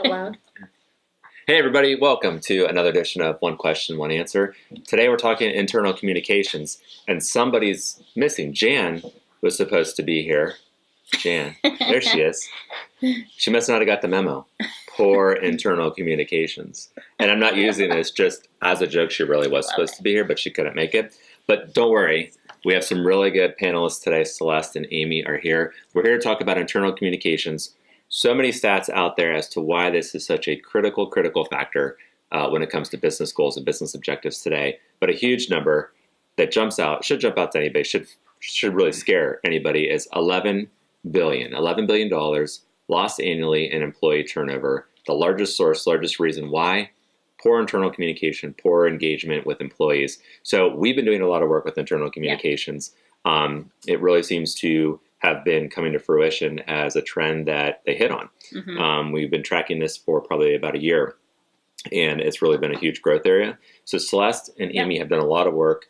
out loud. Hey everybody, welcome to another edition of One Question, One Answer. Today we're talking internal communications, and somebody's missing. Jan was supposed to be here. Jan, there she is. She must not have got the memo. Poor internal communications. And I'm not using this just as a joke. She really was supposed to be here, but she couldn't make it. But don't worry, we have some really good panelists today. Celeste and Amy are here. We're here to talk about internal communications. So many stats out there as to why this is such a critical factor when it comes to business goals and business objectives today. But a huge number that jumps out, should jump out to anybody, should really scare anybody, is $11 billion lost annually in employee turnover. The largest reason why: poor internal communication, poor engagement with employees. So we've been doing a lot of work with internal communications. It really seems to have been coming to fruition as a trend that they hit on. We've been tracking this for probably about a year, and it's really been a huge growth area. So Celeste and Amy have done a lot of work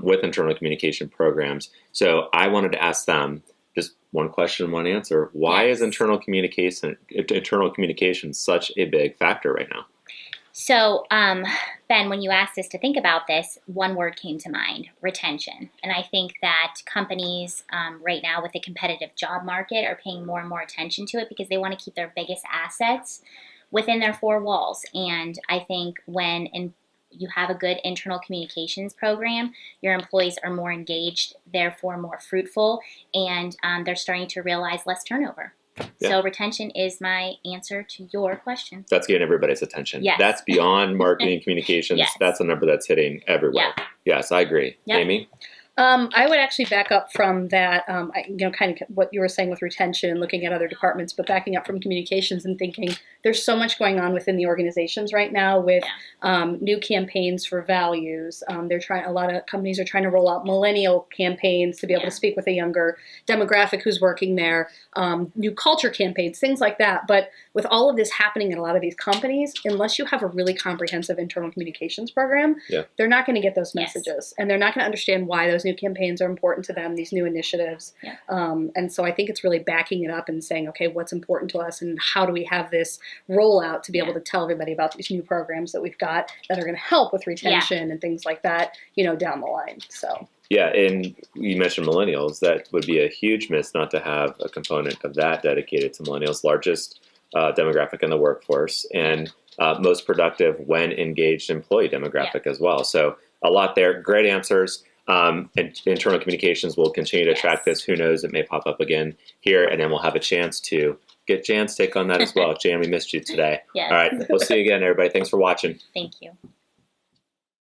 with internal communication programs. So I wanted to ask them just one question, one answer. Why is internal communication such a big factor right now? So, Ben, when you asked us to think about this, one word came to mind: retention. And I think that companies right now with the competitive job market are paying more and more attention to it because they want to keep their biggest assets within their four walls. And I think when you have a good internal communications program, your employees are more engaged, therefore more fruitful, and they're starting to realize less turnover. Yeah. So retention is my answer to your question. That's getting everybody's attention. Yes. That's beyond marketing communications. Yes. That's a number that's hitting everywhere. Yeah. Yes, I agree. Yep. Amy? I would actually back up from that, kind of what you were saying with retention and looking at other departments, but backing up from communications and thinking there's so much going on within the organizations right now with new campaigns for values. A lot of companies are trying to roll out millennial campaigns to be able to speak with a younger demographic who's working there, new culture campaigns, things like that. But with all of this happening in a lot of these companies, unless you have a really comprehensive internal communications program, they're not going to get those messages, and they're not going to understand why those new campaigns are important to them, these new initiatives. And so I think it's really backing it up and saying, okay, what's important to us and how do we have this rollout to be able to tell everybody about these new programs that we've got that are going to help with retention and things like that, down the line. So. Yeah, and you mentioned millennials. That would be a huge miss not to have a component of that dedicated to millennials, largest demographic in the workforce, and most productive when engaged employee demographic as well. So a lot there. Great answers. And internal communications will continue to track this. Who knows, it may pop up again here, and then we'll have a chance to get Jan's take on that as well. Jan, we missed you today. Yes. All right, we'll see you again, everybody. Thanks for watching. Thank you.